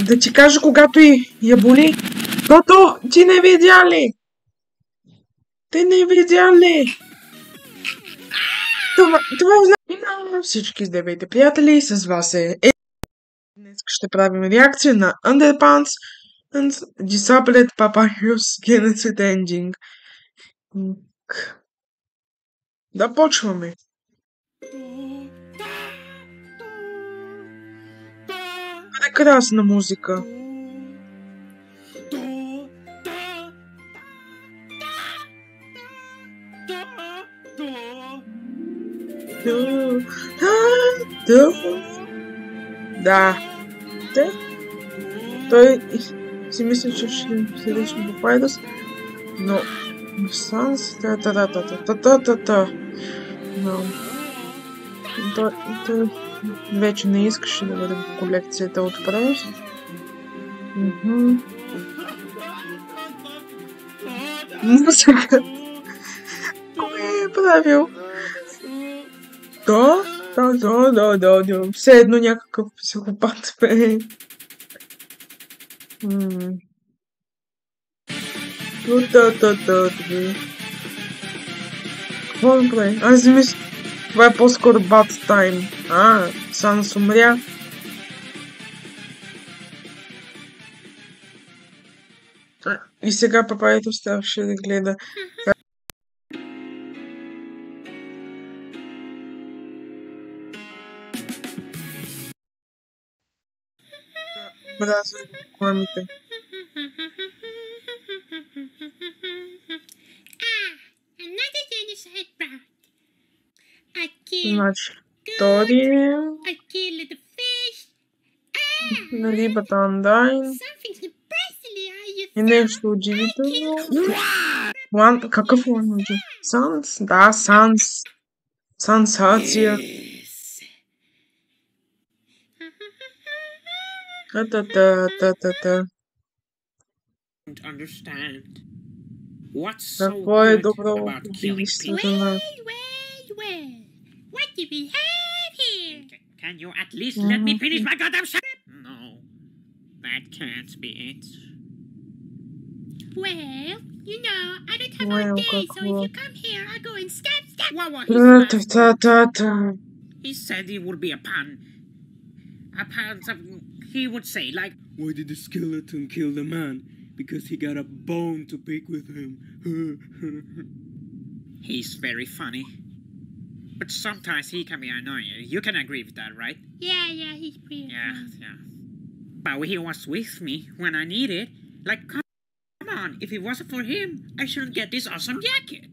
Да ти кажа когато я боли. Тото, ти не видя ли? Ти не видя ли? Това означава всички здравейте, приятели, с вас е Днес ще правим реакция на Underpants and Disabled Papyrus Genocide Ending. Да почваме. Прекрасна музика. Да. Той си мисля, че ще следващия Papyrus, но Sans но той вече не искаше да бъде в колекцията от Прес. Музика. Кой е правил? Да. Все едно някакъв психопат пее. Какво да прави? Аз мисля, това е по-скоро Bad Time. Санс умря. И сега папаето ставаше да гледа. Мразя рекламите. Значи, втори на рибата Андайн и нещо удивително. Какъв лануджи? Санс? Да, Санс. Сансация. Какво е добро в убийството на... Can you at least let me finish my goddamn shit? No, that can't be it. Well, you know, I don't have all day, so if you come here, I'll go and stab. What he said it would be a pun. A pun, he would say, like, why did the skeleton kill the man? Because he got a bone to pick with him. He's very funny. But sometimes he can be annoying. You can agree with that, right? Yeah, he's pretty annoying. Yeah. But he was with me when I needed. Like, come on, if it wasn't for him, I shouldn't get this awesome jacket.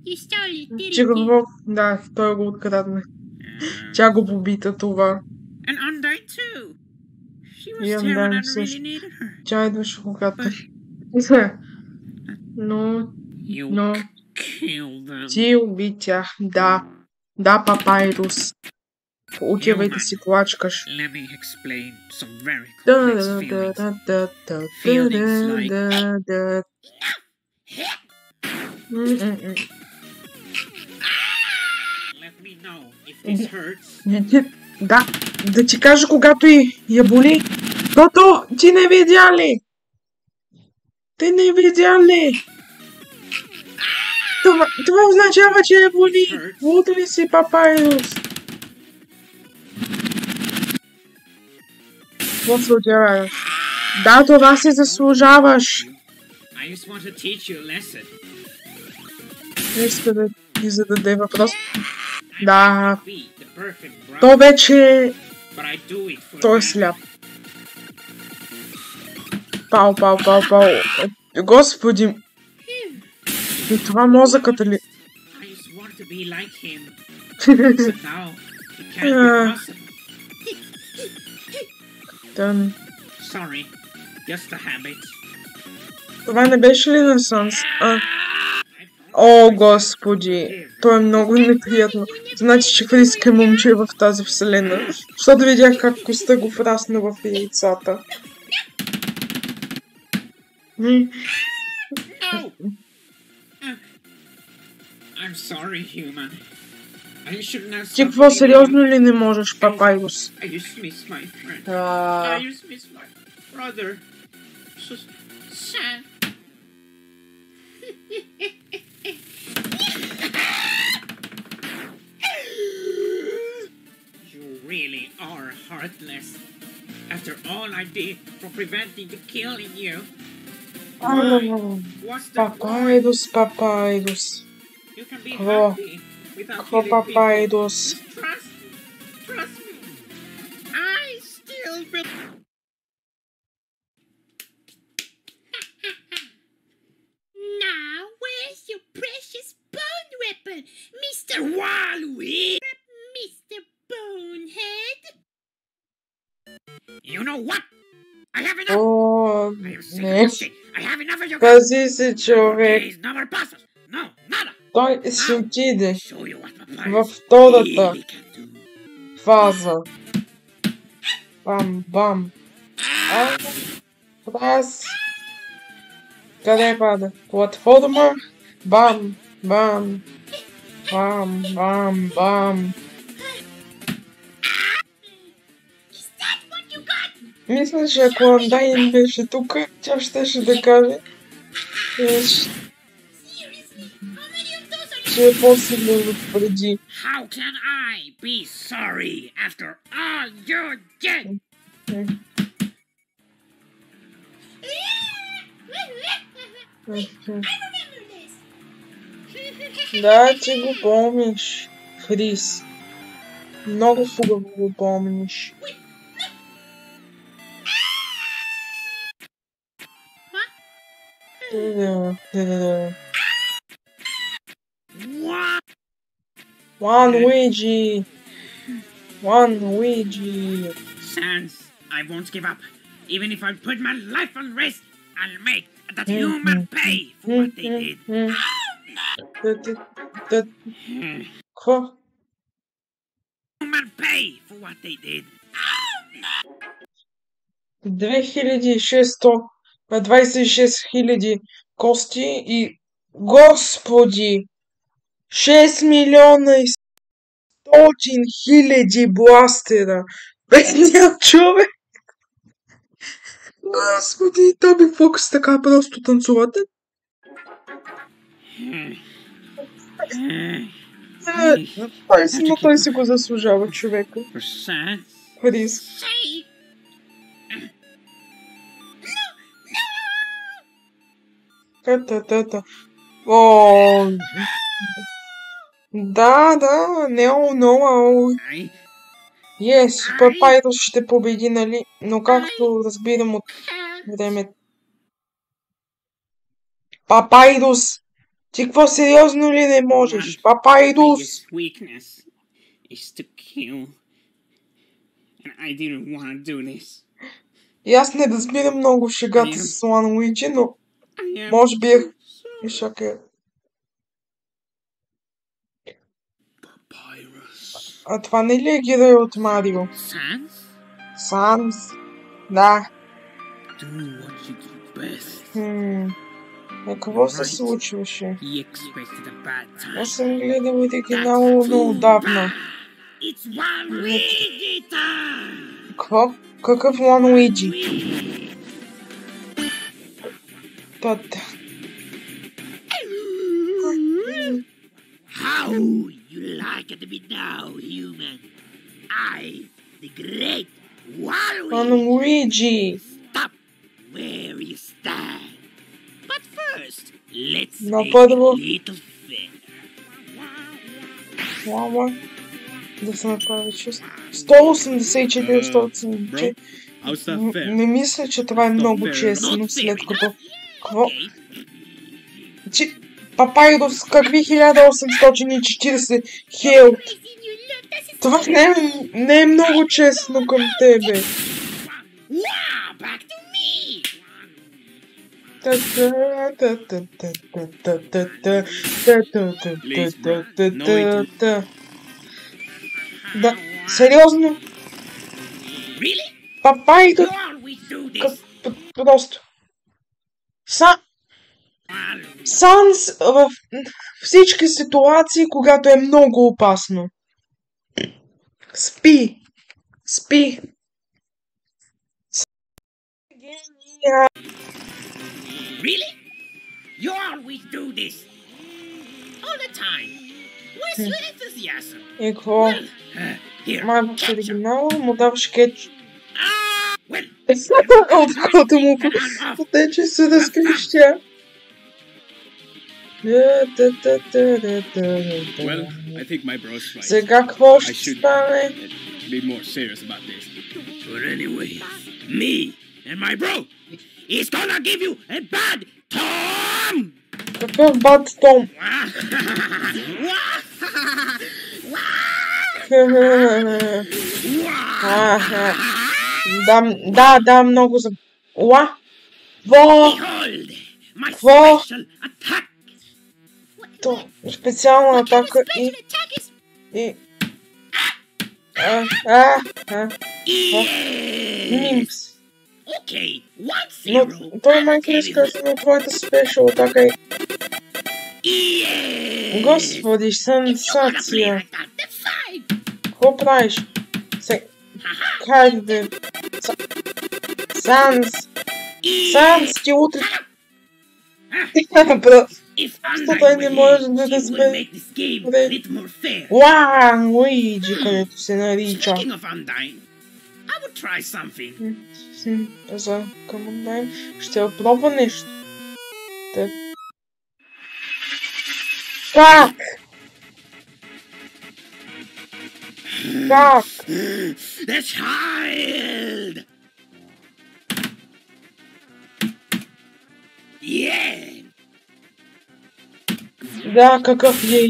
You stole it, didn't you? Да, той го открадна. Тя го побита това. And Undyne too. She was there when I really needed her. Тя идваше когато... Но... Ти уби тях, да. Да, Папайрус. Отивайте си плачкаш. Let me explain some very complex feelings. Feelings like... Let me know if this hurts. Да ти кажа когато я боли. Тото, ти не видя ли? Ти не видя ли? Това означава, че я боли. Вот ли си, Папайрус? Какво се отяваш? Да, това си заслужаваш. Иска да ти зададе въпрос. Да. То вече... Той е сляп. Пау. Господи. И това мозъката ли? Това не беше ли на Санс? О, господи. Това е много неприятно. Значи, че Фриск е момче в тази вселена. Защото видях как костта го врасна в яйцата. I'm sorry, human. I should not Ти suffer какво, anymore. сериозно ли не можеш, Папайрус? I just miss my friend. I just miss my brother. Son. You really are heartless. After all I did for preventing the killing you, what's the point? Папайрус. You can be Какво? happy without Какво, killing people. Папайрус? Just trust me. Trust me. I still believe. Now, where's your precious bone weapon, Mr. Waluigi! Mr. Bonehead? You know what? I have enough. О, I am sick of не. your shit. I have enough of your Пази се, човек. Please, no more puzzles. No, nada. Той ще отиде Show you what papyrus във втората really can do. фаза. Бам, бам. Раз. Къде пада? Платформа. Бам, бам. Бам, бам, бам. Is that what you got? Мисля, че ако Андайн беше тук, тя щеше да каже, Seriously? How many of those are you? че е по-силен от преди. How can I be sorry after all you did? I remember this. Да, ти го помниш, Фрис. Много хубаво го помниш. What? Waluigi! Waluigi! Sans, I won't give up. Even if I put my life on risk, I'll make that human pay for what they did. Какво? Human pay for what they did. 2600, 26 000 кости и, господи, 6 милиона и 100 000 бластера. Бедният човек. Господи, Тоби Фокс така просто танцувате. Той си го заслужава, човека. For Sans, Фрис. say Та-та-та-та. О, да, no. I Yes, Папайрус ще победи, нали? Но както разбирам от време. Папайрус! Ти какво, сериозно ли не можеш? Папайрус! biggest weakness is to kill. And I didn't want to do this. И аз не разбирам много шегата с Луиджи, но I am може би е... sorry. Шака. Papyrus. А това не ли е герой от Марио? Sans, Санс? Да. Do what you do best. Какво се случваше? he expected a bad time. Аз съм гледал оригинално отдавна. It's Waluigi time! Какво? Какъв Луиджи? Та-та. How you like it to be now, human? I, the great Waluigi, Луиджи! stop where you stand. But first, let's Но make първо- a little fair. Лама. Да се направи чисто. 184, 184. Bro, how's that fair? Не мисля, че това е много fair. честно, Not след fair като... enough. Какво? Okay. Папайрус, какви 1840 хел? Crazy new look. This is Това не е много честно към тебе. Wow, back to me! Да, сериозно? Really? Папайрус, You always do this. просто. Waluigi. Санс в всички ситуации, когато е много опасно. Спи! Спи! Гения! Really? You always do this. All the time. Where's your enthusiasm? И какво? Here, Май в catch up. оригинала му даваш кетчуп. Well, Откото му потече се разкрещя. Well, I think my bro's right. Сега какво I ще should стане? be more serious about this. but anyway, me and my bro is gonna give you a bad Tom! Какъв бат Том? Да, много за... Уа? Behold, my Whoa. special attack! То, специална атака и... Special attack is и... Yes! Мимс. Okay, Но 1-0. той майка иска на твоята спешъл атака и... Yes! Господи, If you wanna play сенсация. like that, that's fine. Какво правиш? Хайде. Санс. Санс, ти утре... If Что-то Undyne не were может here, да he would сме- make this game a Да. little more fair. Уа, Луиджи, където се нарича. Speaking of Undyne, I would try something. За Камондайн ще я пробва нещо. Те... Как? Как? The child! Yeah! Да, какъв е...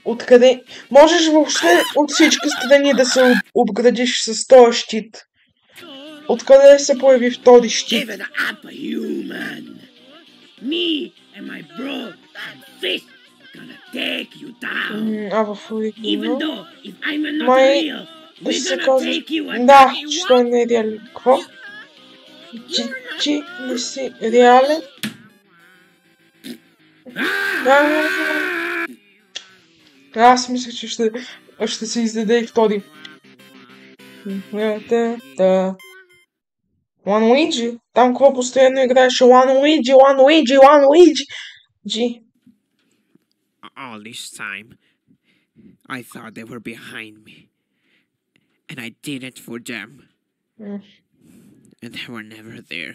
Откъде? Можеш въобще от всички страни да се обградиш с този щит. Откъде се появи втори щит? Give it up, human! Me and my bro and fist gonna take you down. А в Even оригинал? though if I'm not Май... real, Да we're се gonna казва... take you and Да, I че той не е реален. Какво? Ти не си реален? Аз мисля, че ще се издаде и втори. Луиджи? Там какво постоянно играеше? Луиджи! Джи. All this time, I thought they were behind me. And I did it for them. And they were never there.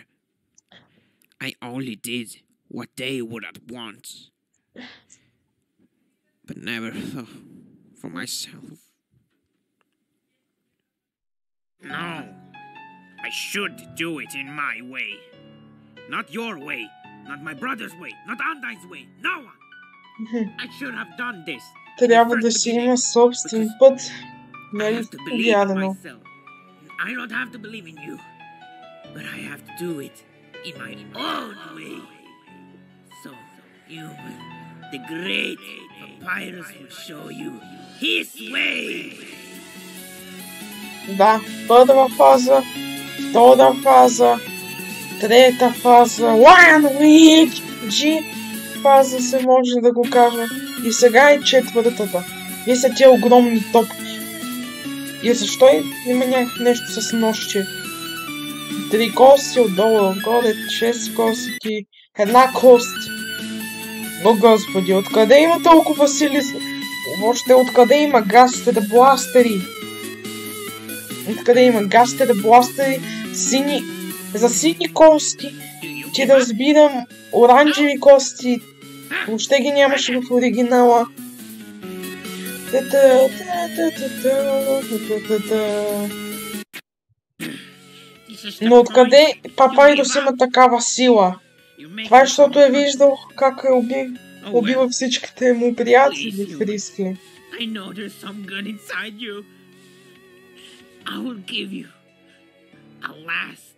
I only did what they wouldn't want. But never thought for myself. No. I should do it in my way. Not your way. Not my brother's way. Not Undyne's way. No one. I should have done this. Трябва да си има собствен път. I Нали? have to believe in Вярно. myself. I don't have to believe in you. But I have to do it in my own way. So, human, the great Papyrus will show you his way. Да, първа фаза, втора фаза, трета фаза, Луиджи фаза се може да го каже. И сега е четвъртата. И са тия огромни топки. И защо има нещо с нощче? 3 кости отдолу отгоре, 6 кости, една кост. О, господи, откъде има толкова сили? Въобще откъде има гастер бластери? Откъде има гастер бластери, сини, за сини кости, че да разбирам оранжеви кости, въобще ги нямаше в оригинала. Но откъде Папайрус има такава сила? Това е, защото е виждал как е убива всичките му приятели в Риски. I know there's some good inside you. I will give you a last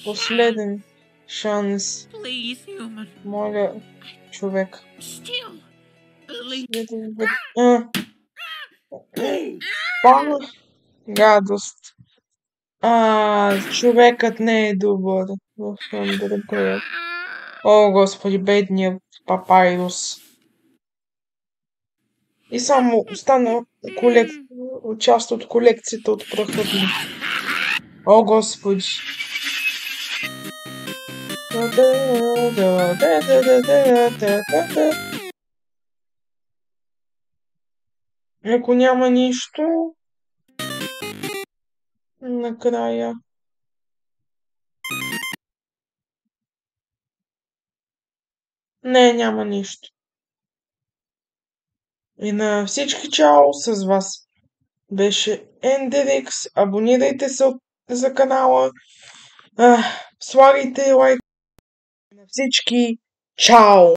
Последен шанс. Please, human. Моля, човек. Still believe. Пала гадост. Човекът не е добър. В Андербред. О, господи, бедният Папайрус. И само остана част от колекцията от прахът ми. О, Господи! Ако няма нищо, накрая. Не, няма нищо. И на всички чао, с вас беше Ендерикс. Абонирайте се за канала. Слагайте лайк на всички. Чао!